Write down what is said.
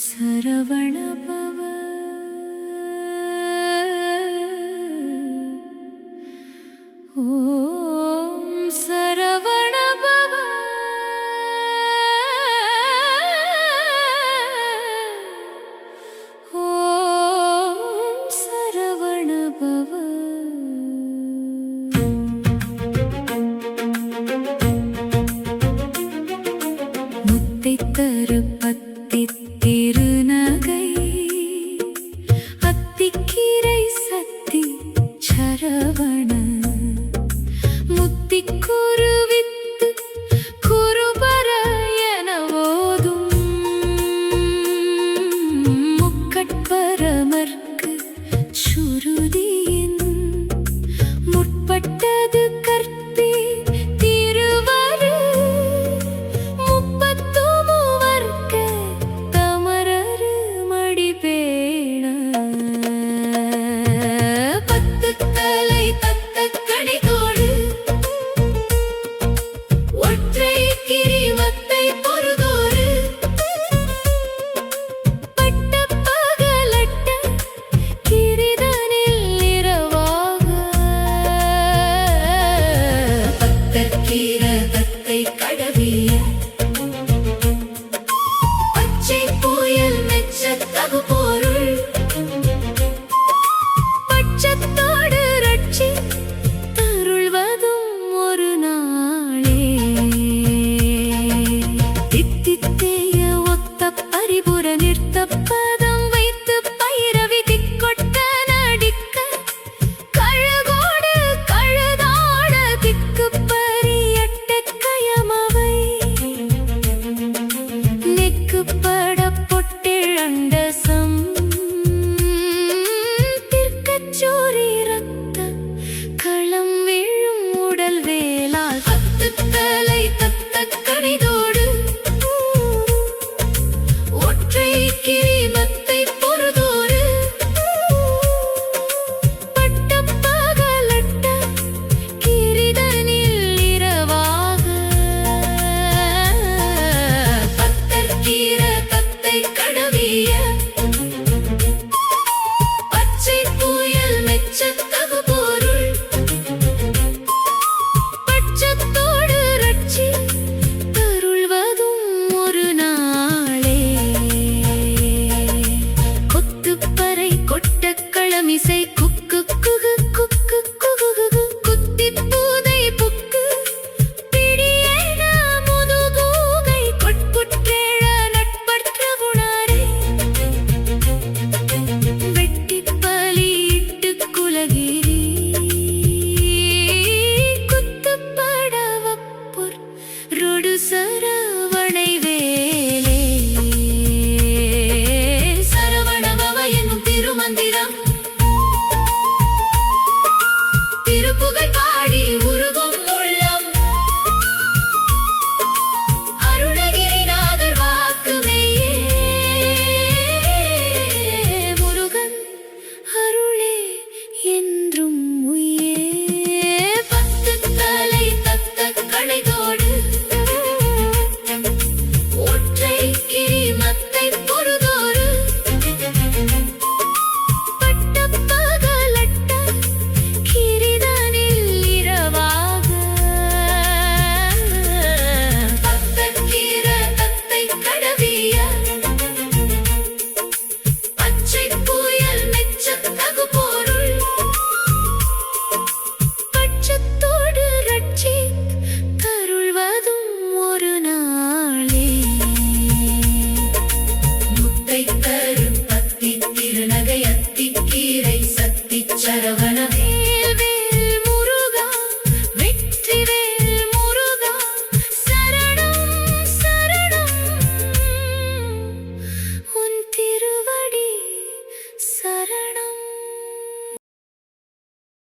சரவணபவ ஓம் சரவணபவ ஓம் சரவணபவ முத்தைத் தரு பத்தித் திருநகை அத்திக்கீரை சத்தி சரவண முத்திக் குருவித்து குருபர என ஓதும் முக்கட்பரமர்க்கு சுருதியின் முற்பட்டது கற்பி திருவரு முப்பத்து மூவர்க்க தமரரு மடிபேண பத்து தலை தத்த கணிதோடு ஒற்றை கிரிவத்தை பொருதோடு பட்ட பகலட்ட கிரிதனில் இரவாக பத்தற்கீர தத்தை கடவிய பச்சை புயல் மெச்சத் தகு பொருள் பட்சத்தோடு ரட்சி தருள்வதும் ஒரு நாளே தித்தித்தேய ஒத்த பரிபுர நிறுத்த பதம் வைத்து பைரவி திக்கொட்ட நடிக்க கழகோடு கழுதாட திக்கு பரியட்ட கயமவை நெக்குப்பட பொட்டிழண்டசம் திர்க்கச்சோரி ரத்த களம் விழும் உடல் வேளால் பத்து தலை தத்த கணிதோடு ஒற்றை கிரிமத்தை பொருதோடு பட்ட பகலட்ட கிரிதனில் இரவாக பத்தற்கீர தத்தை கடவிய பச்சை புயல் மெச்சத் தகு பொருள் பட்சத்தோடு ரட்சி தருள்வதும் ஒரு நாளே கொத்துப்பறை கொட்டக்களமிசை